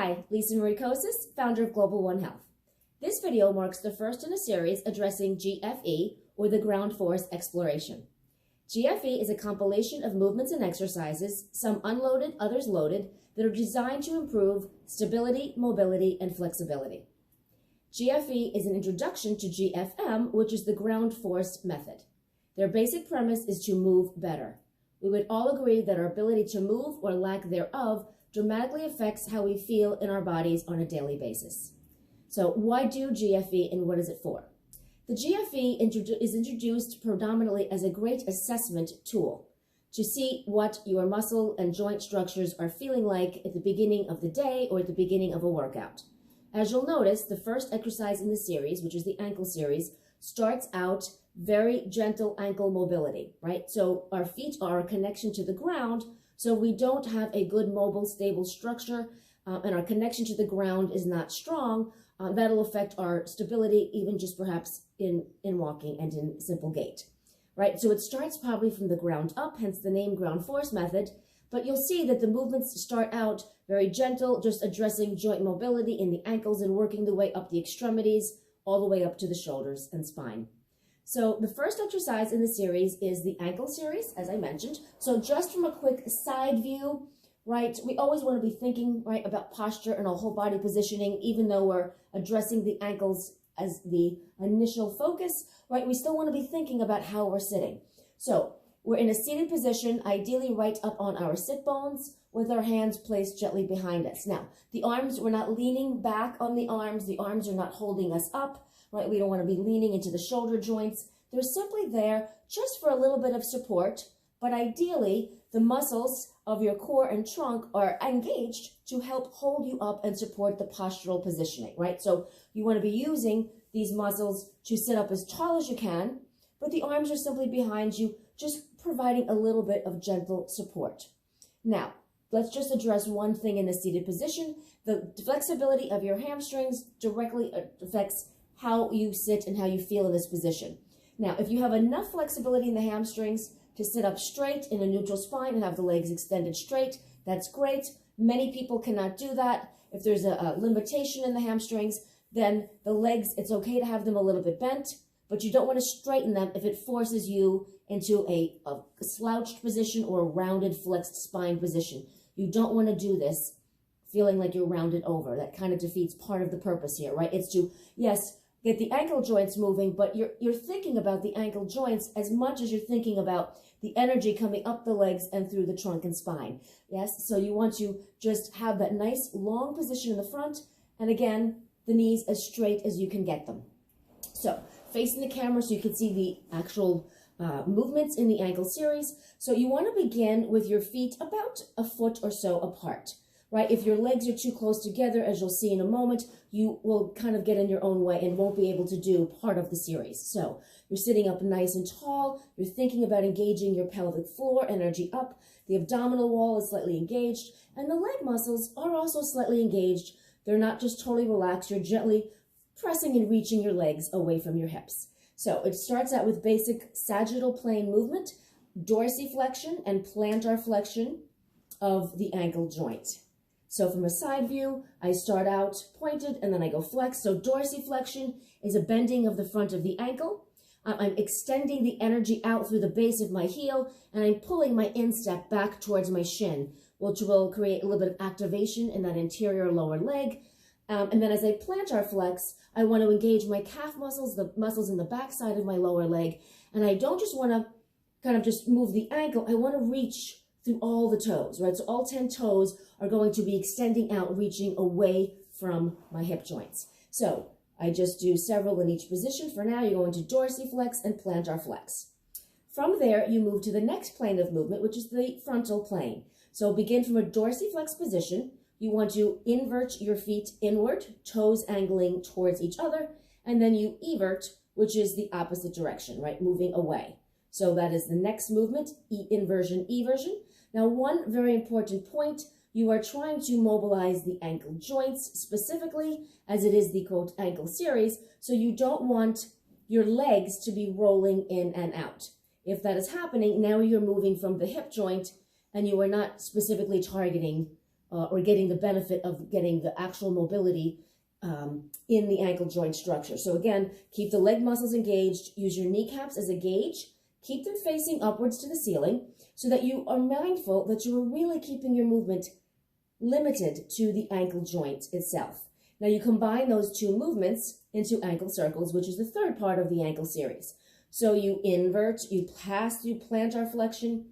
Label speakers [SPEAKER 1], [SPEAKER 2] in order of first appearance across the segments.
[SPEAKER 1] Hi, Lisa Marie Kosis, founder of Global One Health. This video marks the first in a series addressing GFE, or the ground force exploration. GFE is a compilation of movements and exercises, some unloaded, others loaded, that are designed to improve stability, mobility, and flexibility. GFE is an introduction to GFM, which is the ground force method. Their basic premise is to move better. We would all agree that our ability to move, or lack thereof, dramatically affects how we feel in our bodies on a daily basis. So why do GFE and what is it for? The GFE is introduced predominantly as a great assessment tool to see what your muscle and joint structures are feeling like at the beginning of the day or at the beginning of a workout. As you'll notice, the first exercise in the series, which is the ankle series, starts out very gentle ankle mobility, right? So our feet are a connection to the ground, so we don't have a good mobile, stable structure, and our connection to the ground is not strong. That'll affect our stability, even just perhaps in walking and in simple gait, right? So it starts probably from the ground up, hence the name ground force method, but you'll see that the movements start out very gentle, just addressing joint mobility in the ankles and working the way up the extremities, all the way up to the shoulders and spine. So the first exercise in the series is the ankle series, as I mentioned. So just from a quick side view, right, we always want to be thinking, right, about posture and our whole body positioning, even though we're addressing the ankles as the initial focus, right, we still want to be thinking about how we're sitting. So we're in a seated position, ideally right up on our sit bones, with our hands placed gently behind us. Now, the arms, we're not leaning back on the arms are not holding us up, right? We don't want to be leaning into the shoulder joints. They're simply there just for a little bit of support, but ideally, the muscles of your core and trunk are engaged to help hold you up and support the postural positioning, right? So you want to be using these muscles to sit up as tall as you can, but the arms are simply behind you, just providing a little bit of gentle support. Now, let's just address one thing in the seated position. The flexibility of your hamstrings directly affects how you sit and how you feel in this position. Now, if you have enough flexibility in the hamstrings to sit up straight in a neutral spine and have the legs extended straight, that's great. Many people cannot do that. If there's a limitation in the hamstrings, then the legs, it's okay to have them a little bit bent, but you don't want to straighten them if it forces you into a slouched position or a rounded flexed spine position. You don't want to do this feeling like you're rounded over. That kind of defeats part of the purpose here, right? It's to, yes, get the ankle joints moving, but you're thinking about the ankle joints as much as you're thinking about the energy coming up the legs and through the trunk and spine. Yes, so you want to just have that nice long position in the front, and again, the knees as straight as you can get them. So facing the camera so you can see the actual movements in the ankle series. So you want to begin with your feet about a foot or so apart. Right? If your legs are too close together, as you'll see in a moment, you will kind of get in your own way and won't be able to do part of the series. So you're sitting up nice and tall. You're thinking about engaging your pelvic floor, energy up. The abdominal wall is slightly engaged, and the leg muscles are also slightly engaged. They're not just totally relaxed. You're gently pressing and reaching your legs away from your hips. So it starts out with basic sagittal plane movement, dorsiflexion and plantar flexion of the ankle joint. So from a side view, I start out pointed and then I go flex. So dorsiflexion is a bending of the front of the ankle. I'm extending the energy out through the base of my heel, and I'm pulling my instep back towards my shin, which will create a little bit of activation in that interior lower leg. And then as I plantar flex, I want to engage my calf muscles, the muscles in the back side of my lower leg. And I don't just want to kind of just move the ankle. I want to reach through all the toes, right? So all 10 toes are going to be extending out, reaching away from my hip joints. So I just do several in each position. For now, you're going to dorsiflex and plantar flex. From there, you move to the next plane of movement, which is the frontal plane. So begin from a dorsiflex position. You want to invert your feet inward, toes angling towards each other, and then you evert, which is the opposite direction, right? Moving away. So that is the next movement, inversion, eversion. Now, one very important point, you are trying to mobilize the ankle joints specifically, as it is the quote ankle series, so you don't want your legs to be rolling in and out. If that is happening, now you're moving from the hip joint and you are not specifically targeting or getting the benefit of getting the actual mobility in the ankle joint structure. So again, keep the leg muscles engaged, use your kneecaps as a gauge, keep them facing upwards to the ceiling so that you are mindful that you are really keeping your movement limited to the ankle joint itself. Now you combine those two movements into ankle circles, which is the third part of the ankle series. So you invert, you pass through plantar flexion,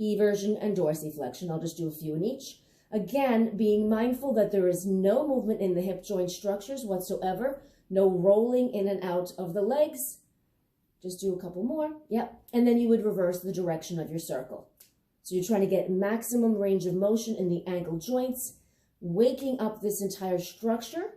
[SPEAKER 1] eversion, and dorsiflexion. I'll just do a few in each. Again, being mindful that there is no movement in the hip joint structures whatsoever, no rolling in and out of the legs. Just do a couple more. Yep. And then you would reverse the direction of your circle. So you're trying to get maximum range of motion in the ankle joints, waking up this entire structure.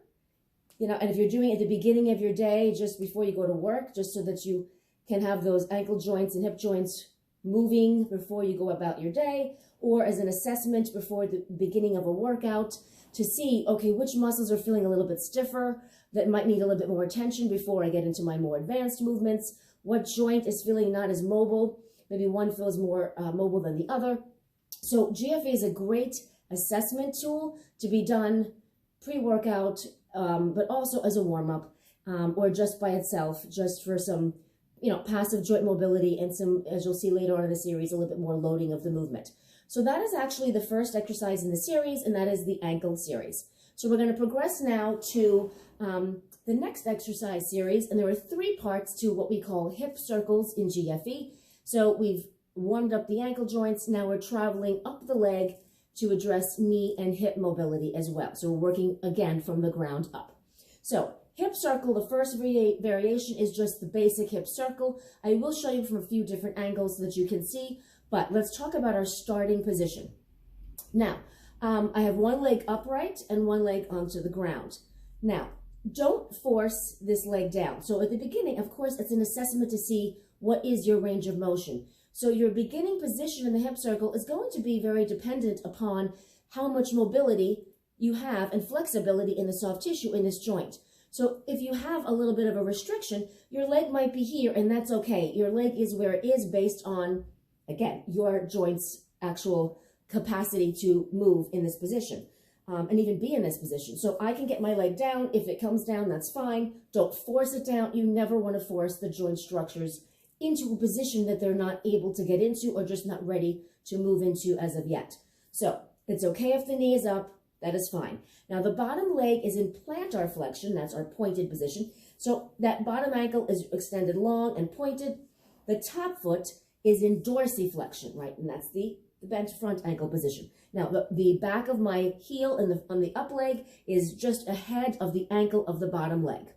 [SPEAKER 1] And if you're doing it at the beginning of your day, just before you go to work, just so that you can have those ankle joints and hip joints moving before you go about your day, or as an assessment before the beginning of a workout to see, okay, which muscles are feeling a little bit stiffer that might need a little bit more attention before I get into my more advanced movements, what joint is feeling not as mobile, maybe one feels more mobile than the other. So GFE is a great assessment tool to be done pre-workout, but also as a warm-up or just by itself, just for some passive joint mobility and some, as you'll see later on in the series, a little bit more loading of the movement. So that is actually the first exercise in the series, and that is the ankle series. So we're going to progress now to the next exercise series, and there are 3 parts to what we call hip circles in GFE. So we've warmed up the ankle joints. Now we're traveling up the leg to address knee and hip mobility as well. So we're working again from the ground up. So hip circle, the first variation is just the basic hip circle. I will show you from a few different angles so that you can see, but let's talk about our starting position. Now, I have one leg upright and one leg onto the ground. Now, don't force this leg down. So at the beginning, of course, it's an assessment to see what is your range of motion. So your beginning position in the hip circle is going to be very dependent upon how much mobility you have and flexibility in the soft tissue in this joint. So if you have a little bit of a restriction, your leg might be here, and that's okay. Your leg is where it is based on, again, your joint's actual capacity to move in this position and even be in this position. So I can get my leg down. If it comes down, that's fine. Don't force it down. You never want to force the joint structures into a position that they're not able to get into or just not ready to move into as of yet. So it's okay if the knee is up. That is fine. Now the bottom leg is in plantar flexion. That's our pointed position. So that bottom ankle is extended long and pointed. The top foot is in dorsiflexion, right? And that's the bent front ankle position. Now the back of my heel on the up leg is just ahead of the ankle of the bottom leg.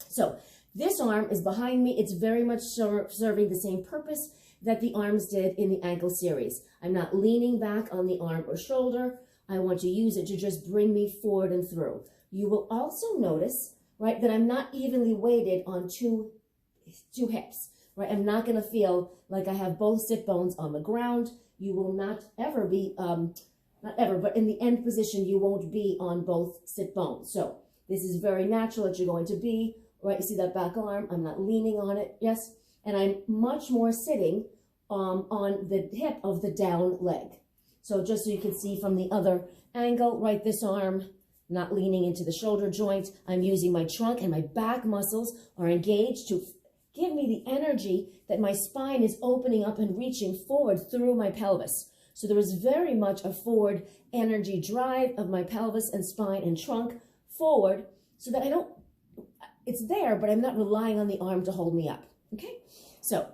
[SPEAKER 1] So this arm is behind me. It's very much serving the same purpose that the arms did in the ankle series. I'm not leaning back on the arm or shoulder. I want to use it to just bring me forward and through. You will also notice, right, that I'm not evenly weighted on two hips, right? I'm not going to feel like I have both sit bones on the ground. You will not ever be, not ever, but in the end position, you won't be on both sit bones. So this is very natural that you're going to be, right? You see that back arm? I'm not leaning on it, yes? And I'm much more sitting on the hip of the down leg. So just so you can see from the other angle, right, this arm, not leaning into the shoulder joint. I'm using my trunk and my back muscles are engaged to give me the energy that my spine is opening up and reaching forward through my pelvis. So there is very much a forward energy drive of my pelvis and spine and trunk forward so that it's there, but I'm not relying on the arm to hold me up, okay? So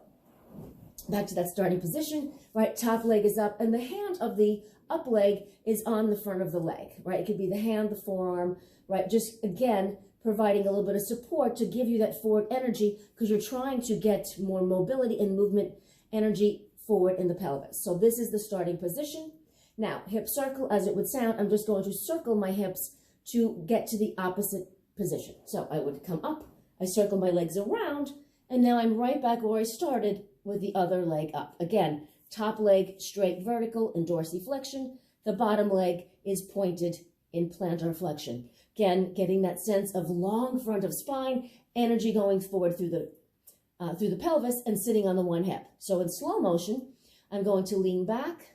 [SPEAKER 1] back to that starting position, right? Top leg is up and the hand of the up leg is on the front of the leg, right? It could be the hand, the forearm, right? Just again, providing a little bit of support to give you that forward energy because you're trying to get more mobility and movement energy forward in the pelvis. So this is the starting position. Now, hip circle, as it would sound, I'm just going to circle my hips to get to the opposite position. So I would come up, I circle my legs around, and now I'm right back where I started with the other leg up. Again, top leg straight vertical in dorsiflexion. The bottom leg is pointed in plantar flexion. Again, getting that sense of long front of spine, energy going forward through the pelvis and sitting on the one hip. So in slow motion, I'm going to lean back.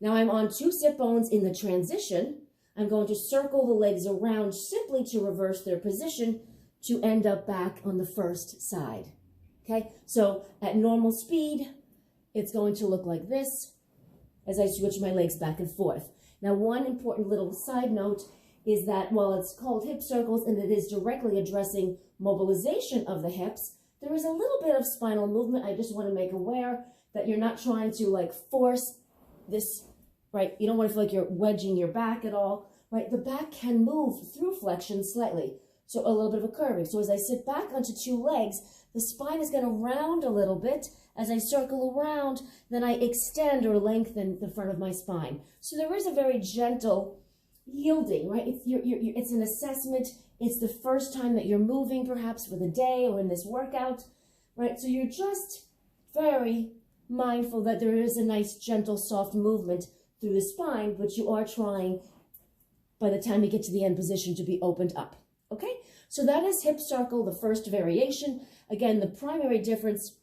[SPEAKER 1] Now I'm on 2 sit bones in the transition. I'm going to circle the legs around simply to reverse their position to end up back on the first side. Okay, so at normal speed, it's going to look like this as I switch my legs back and forth. Now, one important little side note is that while it's called hip circles and it is directly addressing mobilization of the hips, there is a little bit of spinal movement. I just want to make aware that you're not trying to like force this, right? You don't want to feel like you're wedging your back at all, right? The back can move through flexion slightly. So a little bit of a curving. So as I sit back onto 2 legs, the spine is going to round a little bit. As I circle around, then I extend or lengthen the front of my spine. So there is a very gentle yielding, right? It's an assessment. It's the first time that you're moving, perhaps for the day or in this workout, right? So you're just very mindful that there is a nice, gentle, soft movement through the spine, but you are trying, by the time you get to the end position, to be opened up. Okay, so that is hip circle, the first variation. Again, the primary difference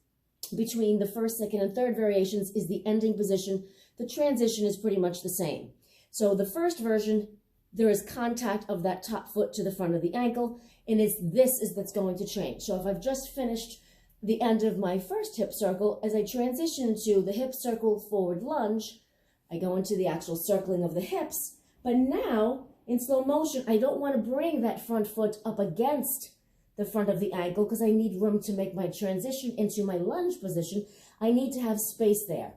[SPEAKER 1] between the first, second, and third variations is the ending position. The transition is pretty much the same. So the first version, there is contact of that top foot to the front of the ankle, and that's going to change. So if I've just finished the end of my first hip circle, as I transition to the hip circle forward lunge, I go into the actual circling of the hips, but now in slow motion, I don't want to bring that front foot up against the front of the ankle because I need room to make my transition into my lunge position. I need to have space there.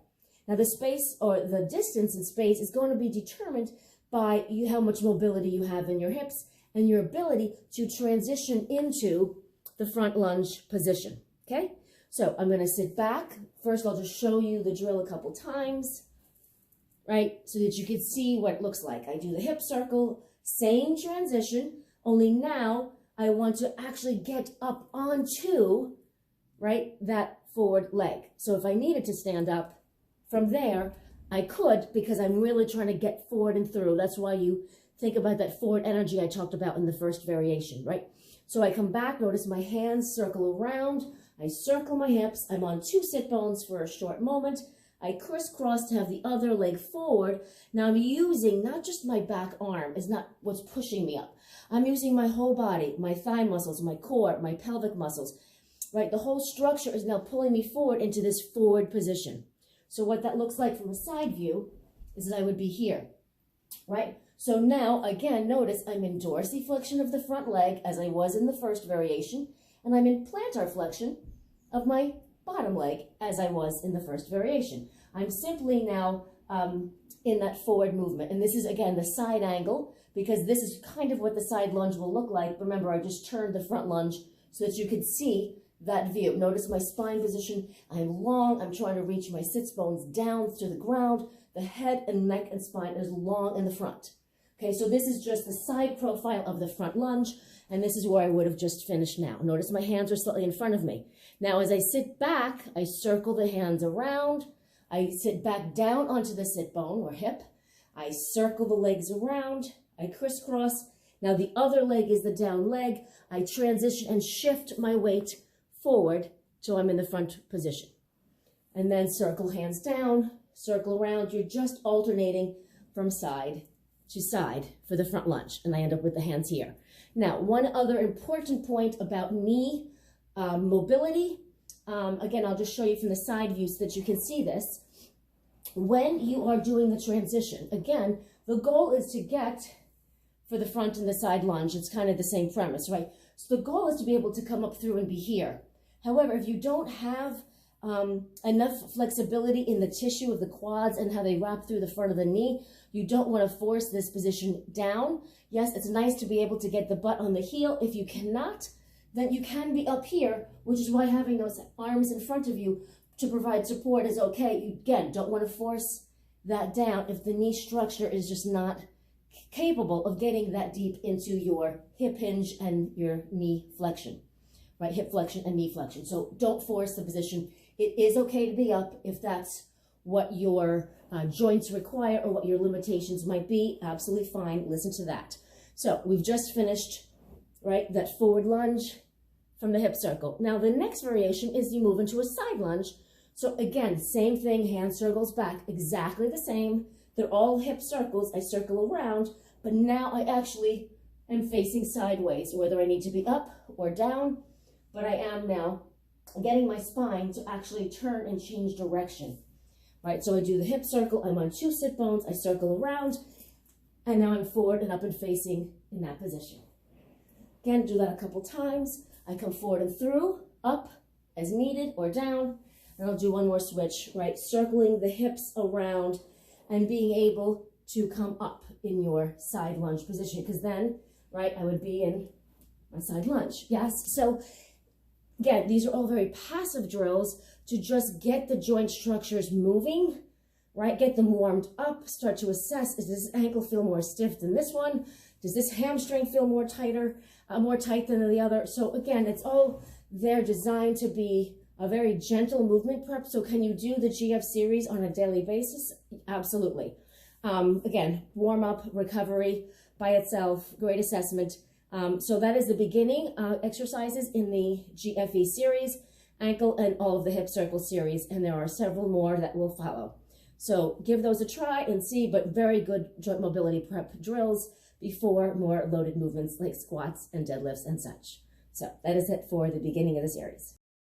[SPEAKER 1] Now the space or the distance in space is going to be determined by how much mobility you have in your hips and your ability to transition into the front lunge position. Okay, so I'm going to sit back. First, I'll just show you the drill a couple times, right, so that you can see what it looks like. I do the hip circle, same transition, only now I want to actually get up onto, right, that forward leg. So if I needed to stand up from there, I could, because I'm really trying to get forward and through. That's why you think about that forward energy I talked about in the first variation, right? So I come back, notice my hands circle around, I circle my hips, I'm on 2 sit bones for a short moment, I crisscross to have the other leg forward. Now I'm using not just my back arm, is not what's pushing me up. I'm using my whole body, my thigh muscles, my core, my pelvic muscles, right? The whole structure is now pulling me forward into this forward position. So what that looks like from a side view is that I would be here, right? So now, again, notice I'm in dorsiflexion of the front leg as I was in the first variation, and I'm in plantar flexion of my bottom leg as I was in the first variation. I'm simply now in that forward movement. And this is, again, the side angle, because this is kind of what the side lunge will look like. Remember, I just turned the front lunge so that you could see that view. Notice my spine position. I'm long. I'm trying to reach my sits bones down to the ground. The head and neck and spine is long in the front. Okay, so this is just the side profile of the front lunge, and this is where I would have just finished now. Notice my hands are slightly in front of me. Now, as I sit back, I circle the hands around. I sit back down onto the sit bone or hip. I circle the legs around. I crisscross. Now, the other leg is the down leg. I transition and shift my weight forward till I'm in the front position. And then circle hands down, circle around. You're just alternating from side to side for the front lunge, and I end up with the hands here. Now, one other important point about knee mobility, again, I'll just show you from the side view so that you can see this. When you are doing the transition, again, the goal is to get for the front and the side lunge. It's kind of the same premise, right? So the goal is to be able to come up through and be here. However, if you don't have enough flexibility in the tissue of the quads and how they wrap through the front of the knee, you don't want to force this position down. Yes, it's nice to be able to get the butt on the heel. If you cannot, then you can be up here, which is why having those arms in front of you to provide support is okay. You, again, don't want to force that down if the knee structure is just not capable of getting that deep into your hip hinge and your knee flexion, right? Hip flexion and knee flexion. So don't force the position. It is okay to be up if that's what your joints require or what your limitations might be. Absolutely fine. Listen to that. So we've just finished, right, that forward lunge from the hip circle. Now the next variation is you move into a side lunge. So again, same thing, hand circles back, exactly the same. They're all hip circles. I circle around, but now I actually am facing sideways, whether I need to be up or down, but I am now getting my spine to actually turn and change direction, right? So I do the hip circle, I'm on 2 sit bones, I circle around, and now I'm forward and up and facing in that position. Again, do that a couple times. I come forward and through, up as needed or down, and I'll do one more switch, right? Circling the hips around and being able to come up in your side lunge position, because then, right, I would be in my side lunge, yes? So again, these are all very passive drills to just get the joint structures moving, right? Get them warmed up, start to assess, does this ankle feel more stiff than this one? Does this hamstring feel more tight than the other? So again, it's all there designed to be a very gentle movement prep. So can you do the GF series on a daily basis? Absolutely. Again, warm up, recovery by itself, great assessment. So that is the beginning exercises in the GFE series, ankle and all of the hip circle series, and there are several more that will follow. So give those a try and see, but very good joint mobility prep drills before more loaded movements like squats and deadlifts and such. So that is it for the beginning of the series.